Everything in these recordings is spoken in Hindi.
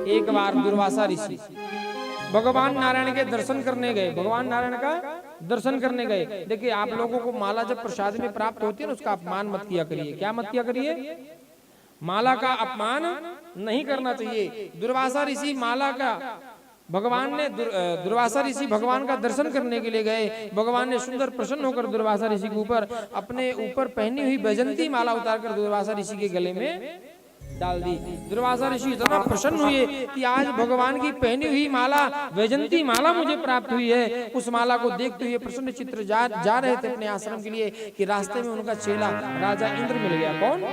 एक बार दुर्वासा ऋषि भगवान नारायण के दर्शन करने गए, भगवान नारायण का दर्शन करने गए। देखिए आप लोगों को माला जब प्रसाद में प्राप्त होती है ना, उसका अपमान मत किया करिए। क्या मत किया करिए? माला का अपमान नहीं करना चाहिए। दुर्वासा ऋषि माला का भगवान ने दुर्वासा ऋषि भगवान का दर्शन करने के लिए गए। भगवान ने सुंदर प्रसन्न होकर दुर्वासा ऋषि के ऊपर अपने ऊपर पहनी हुई वैजंती माला उतारकर दुर्वासा ऋषि के गले में डाल दी। दुर्वासा ऋषि इतना प्रसन्न हुए कि आज भगवान की पहनी हुई माला, वैजंती माला मुझे प्राप्त हुई है। उस माला को देखते हुए प्रसन्न चित्र जा रहे थे अपने आश्रम के लिए कि रास्ते में उनका चेला राजा इंद्र मिल गया। कौन?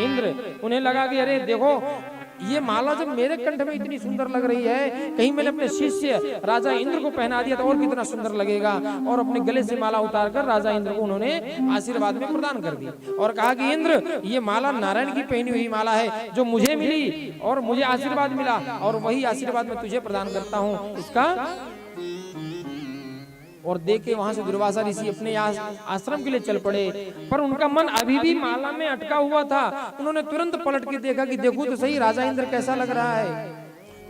इंद्र। उन्हें लगा कि अरे देखो ये माला जब मेरे कंठ में इतनी सुंदर लग रही है, कहीं मैंने अपने शिष्य राजा इंद्र को पहना दिया तो और कितना सुंदर लगेगा। और अपने गले से माला उतारकर राजा इंद्र को उन्होंने आशीर्वाद में प्रदान कर दी और कहा कि इंद्र ये माला नारायण की पहनी हुई माला है जो मुझे मिली और मुझे आशीर्वाद मिला और वही आशीर्वाद मैं तुझे प्रदान करता हूँ इसका। और देखे वहां से दुर्वासा ऋषि अपने आश्रम के लिए चल पड़े, पर उनका मन अभी भी माला में अटका हुआ था। उन्होंने तुरंत पलट के देखा कि देखो तो सही राजा इंद्र कैसा लग रहा है।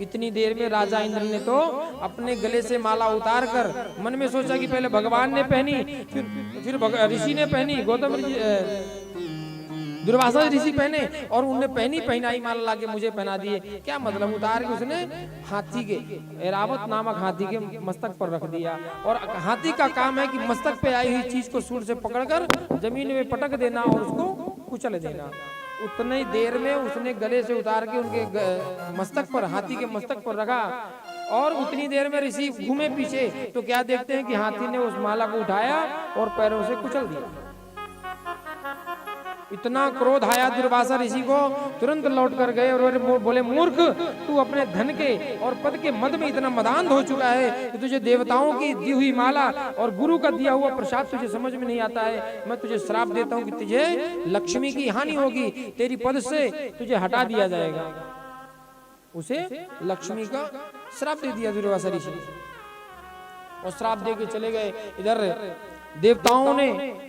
इतनी देर में राजा इंद्र ने तो अपने गले से माला उतार कर मन में सोचा कि पहले भगवान ने पहनी, फिर ऋषि ने पहनी, गौतम दुर्वासा ऋषि पहने और उनने पहनाई माला लाके मुझे पहना दिए। क्या मतलब? उतार के उसने हाथी के, ऐरावत नामक हाथी के मस्तक पर रख दिया। और हाथी का काम है कि मस्तक पे आई हुई चीज को सूंड से पकड़कर जमीन में पटक देना और उसको कुचल देना। उतनी देर में उसने गले से उतार के उनके मस्तक पर, हाथी के मस्तक पर रखा और उतनी देर में ऋषि घूमे पीछे तो क्या देखते हैं कि हाथी ने उस माला को उठाया और पैरों से कुचल दिया। इतना क्रोध आया दुर्वासा ऋषि को, तुरंत लौट कर गए और बोले मूर्ख, तू अपने धन के और पद के मद में इतना मदान हो चुका है कि तुझे देवताओं की दी हुई माला और गुरु का दिया हुआ प्रसाद तुझे समझ में नहीं आता है। मैं तुझे श्राप देता हूं कि तुझे लक्ष्मी की हानि होगी, तेरी पद से तुझे हटा दिया जाएगा। उसे लक्ष्मी का श्राप दे दिया दुर्वासा ऋषि और श्राप दे के चले गए। इधर देवताओं ने,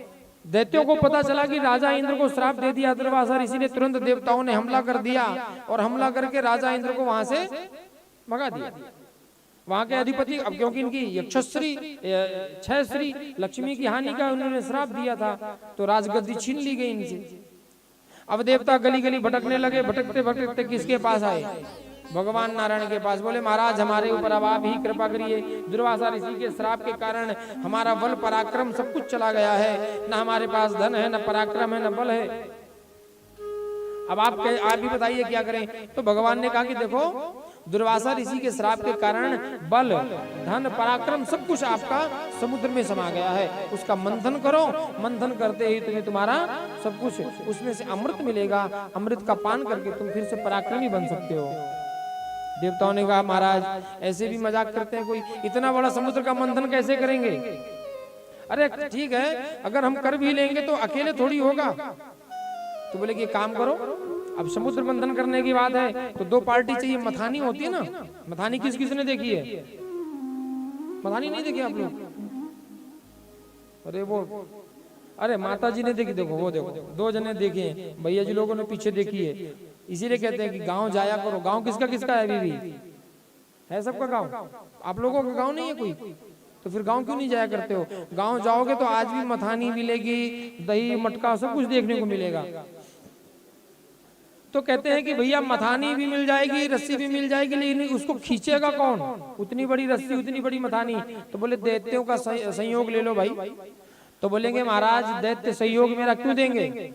दैत्यों को पता चला कि राजा इंद्र को श्राप दे दिया दुर्वासा ऋषि ने, तुरंत देवताओं ने हमला कर दिया और हमला करके राजा इंद्र को वहां से भगा दिया। वहां के अधिपति, अब क्योंकि इनकी यक्षश्री क्षयश्री लक्ष्मी की हानि का उन्होंने श्राप दिया था तो राजगद्दी छीन ली गई इनसे। अब देवता गली गली भटकने लगे, भटकते भटकते किसके पास आए? भगवान नारायण के पास। बोले महाराज हमारे ऊपर अब आप ही कृपा करिए, दुर्वासा ऋषि के श्राप के कारण हमारा बल पराक्रम सब कुछ चला गया है, न हमारे पास धन है, न पराक्रम है, न बल है। अब आप भी बताइए क्या करें? तो भगवान ने कहा कि देखो दुर्वासा ऋषि के श्राप के कारण बल, धन, पराक्रम सब कुछ आपका समुद्र में समा गया है। उसका मंथन करो, मंथन करते ही तुम्हें तुम्हारा सब कुछ उसमें से अमृत मिलेगा। अमृत का पान करके तुम फिर से पराक्रमी बन सकते हो। देवताओं ने कहा महाराज ऐसे भी मजाक करते हैं कोई, इतना बड़ा समुद्र का मंथन कैसे करेंगे? अरे ठीक है, अगर हम कर भी लेंगे तो अकेले थोड़ी होगा। तो बोले कि काम करो, अब समुद्र मंथन करने की बात है तो दो पार्टी चाहिए। मथानी होती है ना, मथानी किस किस ने देखी है? मथानी नहीं देखी आप लोग? अरे वो, अरे माता जी ने देखी, देखो वो देखो दो जने देखे, भैया जी लोगों ने पीछे देखी है। इसीलिए कहते हैं कि गांव जाया करो। गांव किसका किसका है? अभी भी है सबका गांव। आप लोगों का गांव नहीं है कोई? तो फिर गांव क्यों नहीं जाया करते हो? गांव जाओगे तो आज भी मथानी मिलेगी, दही मटका सब कुछ देखने को मिलेगा। तो कहते हैं कि भैया मथानी भी मिल जाएगी, रस्सी भी मिल जाएगी, लेकिन उसको खींचेगा कौन? उतनी बड़ी रस्सी, उतनी बड़ी मथानी। तो बोले दैत्यों का सहयोग ले लो भाई। तो बोलेंगे महाराज दैत्य सहयोग मेरा क्यों देंगे?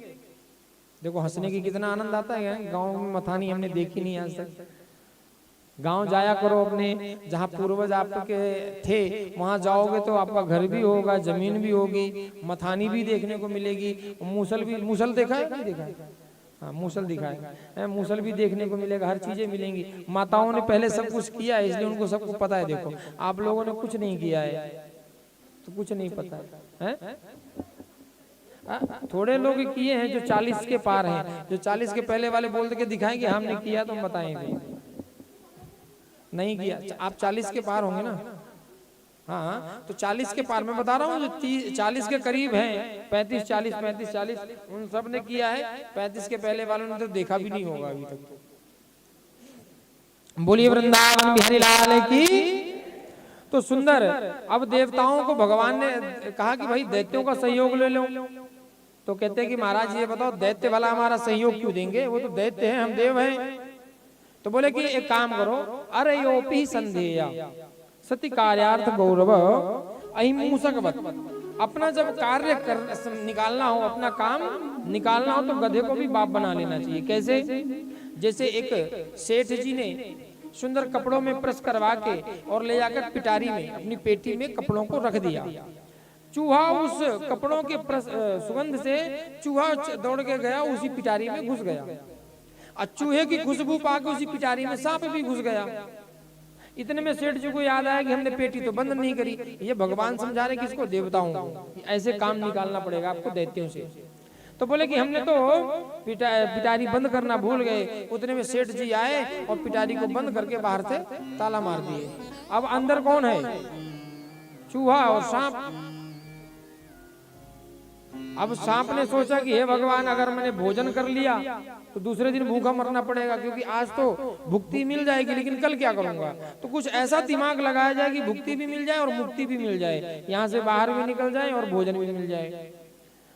देखो हंसने की कितना आनंद आता है। गांव में मथानी हमने देखी नहीं आज तक। गांव जाया करो अपने, जहाँ पूर्वज आपके थे वहां जाओगे तो आपका घर भी होगा, जमीन भी होगी, मथानी भी देखने को मिलेगी, मूसल भी, मूसल देखा है? नहीं देखा है? हाँ मूसल दिखाए, मूसल भी देखने को मिलेगा, हर चीजें मिलेंगी। माताओं ने पहले सब कुछ किया है इसलिए उनको सबको पता है। देखो आप लोगों ने कुछ नहीं किया है तो कुछ नहीं पता है। थोड़े लोग किए हैं जो 40 के पार हैं, जो 40 के पहले वाले बोल के दिखाएंगे हमने किया तो हम बताएंगे नहीं किया। आप 40 के पार होंगे ना? हाँ तो 40 के पार मैं बता रहा हूँ, जो 40 के करीब हैं, 35 40 35 40 उन सब ने किया है। 35 के पहले वालों ने तो देखा भी नहीं होगा अभी तक। बोलिए वृंदावन बिहारी लाल की। तो सुंदर, अब देवताओं को भगवान ने कहा कि भाई दैत्यों का सहयोग ले लो। तो कहते हैं कि महाराज ये बताओ दैत्य वाला हमारा सहयोग क्यों देंगे, वो तो दैत्य हैं, हम देव हैं। तो बोले कि एक काम करो, अरे योपी संधेया सती कार्यार्थ गौरव अहिमूसकवत। अपना जब कार्य कर निकालना हो, अपना काम निकालना हो, तो गधे को भी बाप बना लेना चाहिए। कैसे? जैसे एक सेठ जी ने सुंदर कपड़ों में प्रेस करवा के और ले जाकर पिटारी में अपनी पेटी में कपड़ों को रख दिया। चूहा उस कपड़ों के सुगंध से चूहा दौड़ के गया, उसी पिटारी में घुस गया। और चूहे की खुशबू पाके उसी पिटारी में सांप भी घुस गया। इतने में सेठ जी को याद आया कि हमने पेटी तो बंद नहीं करी। ये भगवान समझा रहे किसको? देवताओं को। ऐसे काम निकालना पड़ेगा आपको दैत्यों से। तो बोले कि हमने तो पिटारी बंद करना भूल गए। उतने में सेठ जी आए और पिटारी को बंद करके बाहर से ताला मार दिए। अब अंदर कौन है? चूहा और सांप। अब सांप ने सोचा कि हे भगवान, अगर मैंने भोजन कर लिया तो दूसरे दिन भूखा मरना पड़ेगा, क्योंकि आज तो भुक्ति मिल जाएगी, लेकिन कल क्या करूंगा? तो कुछ ऐसा दिमाग लगाया जाए कि भुक्ति भी मिल जाए और मुक्ति भी मिल जाए, यहाँ से बाहर भी निकल जाए और भोजन भी मिल जाए।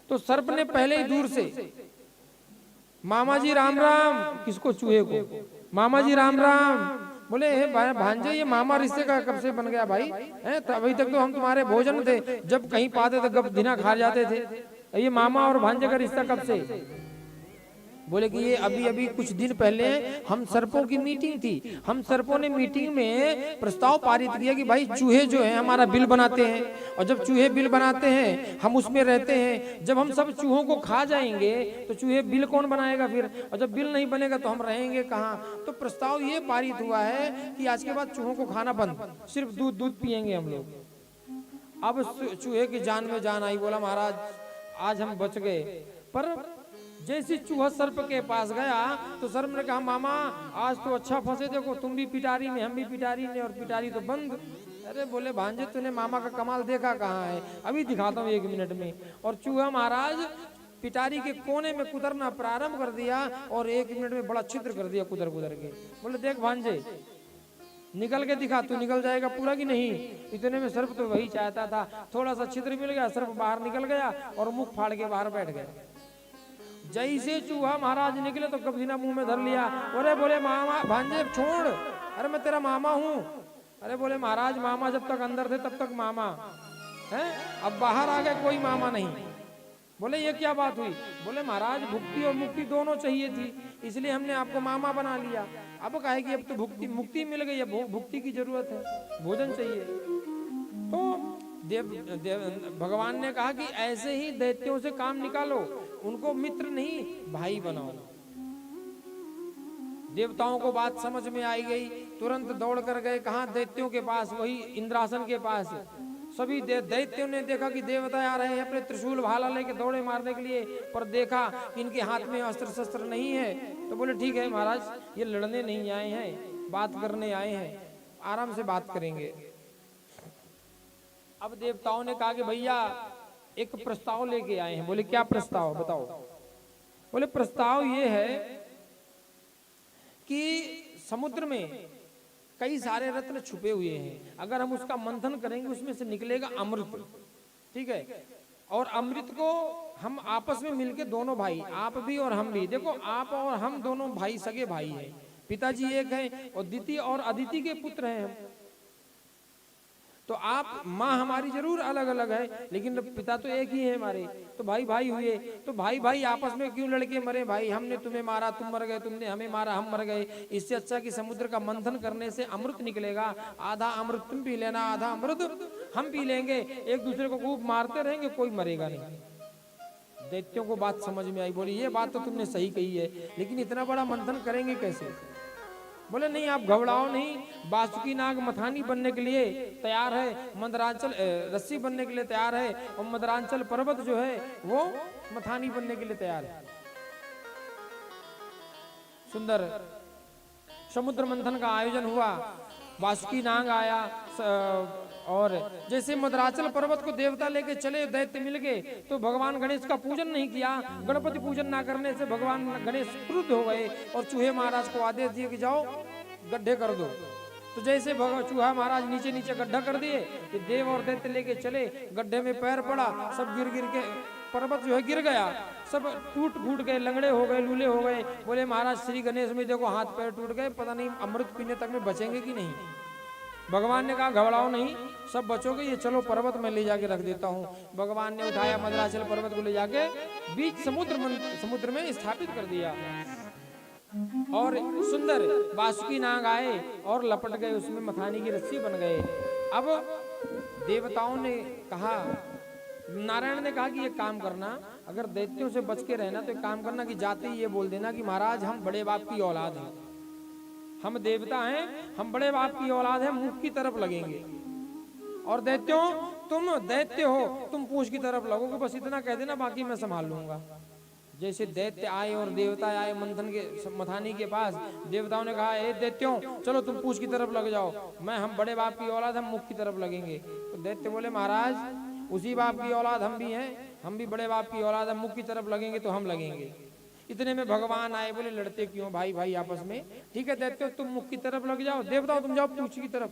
तो सर्प ने पहले ही दूर से मामा जी राम राम, किसको? चूहे को। मामा जी राम राम। बोले हे भांजे, ये मामा रिश्ते का कब से बन गया भाई? अभी तक तो हम तुम्हारे भोजन थे, जब कहीं पाते थे गप दिना खा जाते थे। ये मामा और भांजे का रिश्ता कब से? बोले कि ये अभी अभी कुछ दिन पहले हम सर्पों की मीटिंग थी। हम सर्पों ने मीटिंग में प्रस्ताव पारित किया कि भाई चूहे जो है हमारा बिल बनाते हैं, और जब चूहे बिल बनाते हैं हम उसमें रहते हैं। जब हम सब चूहों को खा जाएंगे तो चूहे बिल कौन बनाएगा फिर? और जब बिल नहीं बनेगा तो हम रहेंगे कहाँ? तो प्रस्ताव ये पारित हुआ है कि आज के बाद चूहों को खाना बंद, सिर्फ दूध पियेंगे हम लोग। अब चूहे की जान में जान आई। बोला महाराज आज हम बच गए। पर जैसे चूहा सर्प के पास गया तो सर्प ने कहा मामा आज तो अच्छा फंसे, देखो तुम भी पिटारी में, हम भी पिटारी में, और पिटारी तो बंद। अरे बोले भांजे तूने मामा का कमाल देखा कहाँ है? अभी दिखाता हूँ 1 मिनट में। और चूहा महाराज पिटारी के कोने में कुतरना प्रारंभ कर दिया और 1 मिनट में बड़ा छिद्र कर दिया कुतर के। बोले देख भांजे निकल के दिखा, तू निकल जाएगा पूरा कि नहीं? इतने में सर्प तो वही चाहता था, थोड़ा सा छिद्र मिल गया, सर्प बाहर निकल गया और मुख फाड़ के बाहर बैठ गया। जैसे चूहा महाराज निकले तो कब्जीना मुंह में धर लिया। अरे बोले मामा भांजे छोड़, अरे मैं तेरा मामा हूँ। अरे बोले महाराज मामा जब तक अंदर थे तब तक मामा है, अब बाहर आ गए कोई मामा नहीं। बोले ये क्या बात हुई? बोले महाराज भुक्ति और मुक्ति दोनों चाहिए थी, इसलिए हमने आपको मामा बना लिया। अब कहे कि अब तो मुक्ति मिल गई है, भुक्ति की जरूरत है, भोजन चाहिए। तो भगवान ने कहा कि ऐसे ही दैत्यों से काम निकालो, उनको मित्र नहीं भाई बनाओ। देवताओं को बात समझ में आई गई, तुरंत दौड़ कर गए कहाँ? दैत्यों के पास, वही इंद्रासन के पास। सभी दैत्यों ने देखा कि देवता आ रहे हैं अपने त्रिशूल भाला लेके दौड़े मारने के लिए, पर देखा कि इनके हाथ में अस्त्र शस्त्र नहीं है। तो बोले ठीक है महाराज, ये लड़ने नहीं आए हैं, बात करने आए हैं, आराम से बात करेंगे। अब देवताओं ने कहा कि भैया एक प्रस्ताव लेके आए हैं। बोले क्या प्रस्ताव बताओ? बोले प्रस्ताव ये है कि समुद्र में कई सारे रत्न छुपे हुए हैं, अगर हम उसका मंथन करेंगे उसमें से निकलेगा अमृत, ठीक है? और अमृत को हम आपस में मिलके दोनों भाई, आप भी और हम भी, देखो आप और हम दोनों भाई सगे भाई हैं, पिताजी एक हैं और दिति और अदिति के पुत्र हैं। तो आप माँ हमारी जरूर अलग अलग है, लेकिन पिता तो एक ही है हमारे, तो भाई भाई हुए। तो भाई भाई आपस में क्यों लड़के मरे? भाई हमने तुम्हें मारा तुम मर गए, तुमने हमें मारा हम मर गए। इससे अच्छा कि समुद्र का मंथन करने से अमृत निकलेगा, आधा अमृत तुम पी लेना, आधा अमृत हम पी लेंगे, एक दूसरे को खूब मारते रहेंगे, कोई मरेगा नहीं। दैत्यों को बात समझ में आई। बोली ये बात तो तुमने सही कही है, लेकिन इतना बड़ा मंथन करेंगे कैसे? बोले नहीं आप घबराओ नहीं, बासुकी नाग मथानी बनने के लिए तैयार है, मंदरांचल रस्सी बनने के लिए तैयार है, और मंदरांचल पर्वत जो है वो मथानी बनने के लिए तैयार है। सुंदर समुद्र मंथन का आयोजन हुआ, बासुकी नाग आया, और जैसे मदराचल पर्वत को देवता लेके चले, दैत्य मिल गए, तो भगवान गणेश का पूजन नहीं किया। गणपति पूजन ना करने से भगवान गणेश क्रुद्ध हो गए और चूहे महाराज को आदेश दिए कि जाओ गड्ढे कर दो। तो जैसे चूहा महाराज नीचे नीचे गड्ढा कर दिए कि देव और दैत्य लेके चले, गड्ढे में पैर पड़ा, सब गिर गिर के पर्वत जो है गिर गया, सब टूट फूट गए, लंगड़े हो गए, लूले हो गए। बोले महाराज श्री गणेश में देखो हाथ पैर टूट गए, पता नहीं अमृत पीने तक में बचेंगे कि नहीं। भगवान ने कहा घबराओ नहीं, सब बचोगे, ये चलो पर्वत में ले जाके रख देता हूँ। भगवान ने उठाया मद्राचल पर्वत को ले जाके बीच समुद्र में स्थापित कर दिया। और सुंदर वासुकी नाग आए और लपट गए उसमें, मथानी की रस्सी बन गए। अब देवताओं ने कहा, नारायण ने कहा कि ये काम करना, अगर दैत्यों से बच के रहना तो एक काम करना कि जाते ही ये बोल देना कि महाराज हम बड़े बाप की औलाद हैं, हम देवता हैं, हम बड़े बाप की औलाद हैं, मुख की तरफ लगेंगे। और दैत्यों तुम दैत्य हो, तुम पूंछ की तरफ लगोगे, बस इतना कह देना, बाकी मैं संभाल लूंगा। जैसे दैत्य आए और देवता आए मंथन के मथानी के पास, देवताओं ने कहा ए दैत्यों चलो तुम पूंछ की तरफ लग जाओ, हम बड़े बाप की औलाद, हम मुख की तरफ लगेंगे। तो दैत्य बोले महाराज उसी बाप की औलाद हम भी हैं, हम भी बड़े बाप की औलाद, हम मुख की तरफ लगेंगे तो हम लगेंगे। इतने में भगवान आए, बोले लड़ते क्यों भाई भाई आपस में, ठीक है दैत्यो तुम मुख की तरफ लग जाओ, देवताओं तुम जाओ पूंछ की तरफ।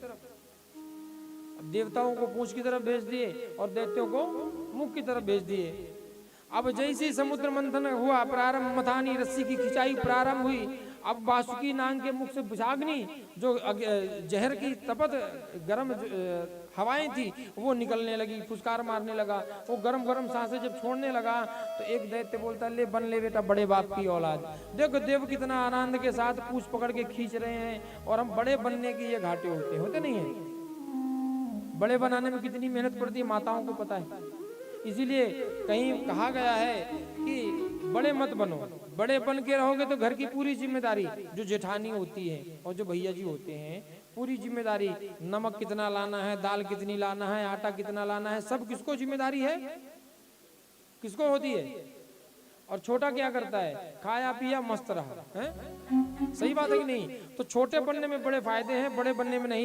देवताओं को पूंछ की तरफ भेज दिए और दैत्यों को मुख की तरफ भेज दिए। अब जैसे समुद्र मंथन हुआ प्रारंभ, मथानी रस्सी की खिंचाई प्रारंभ हुई। अब वासुकी नाग के मुख से बुझाग्नि जो जहर की तपत गर्म हवाएं थी वो निकलने लगी, फुसकार मारने लगा, वो गरम गरम सांसें जब छोड़ने लगा तो एक दैत्य बोलता ले बन ले बेटा बड़े बाप की औलाद। देखो देव कितना आनंद के साथ पूछ पकड़ के खींच रहे हैं, और हम बड़े बनने की ये घाटे होते नहीं है। बड़े बनाने में कितनी मेहनत पड़ती है माताओं को पता है। इसीलिए कहीं कहा गया है कि बड़े मत बनो, बड़े बन के रहोगे तो घर की पूरी जिम्मेदारी, जो जेठानी होती है और जो भैया जी होते हैं, पूरी जिम्मेदारी, नमक कितना लाना है, दाल कितनी लाना है, आटा कितना लाना है, सब किसको जिम्मेदारी है, किसको होती है। और छोटा क्या करता है, खाया पिया मस्त रहा है। सही बात है कि नहीं। तो छोटे बनने में बड़े फायदे हैं, बड़े बनने में नहीं।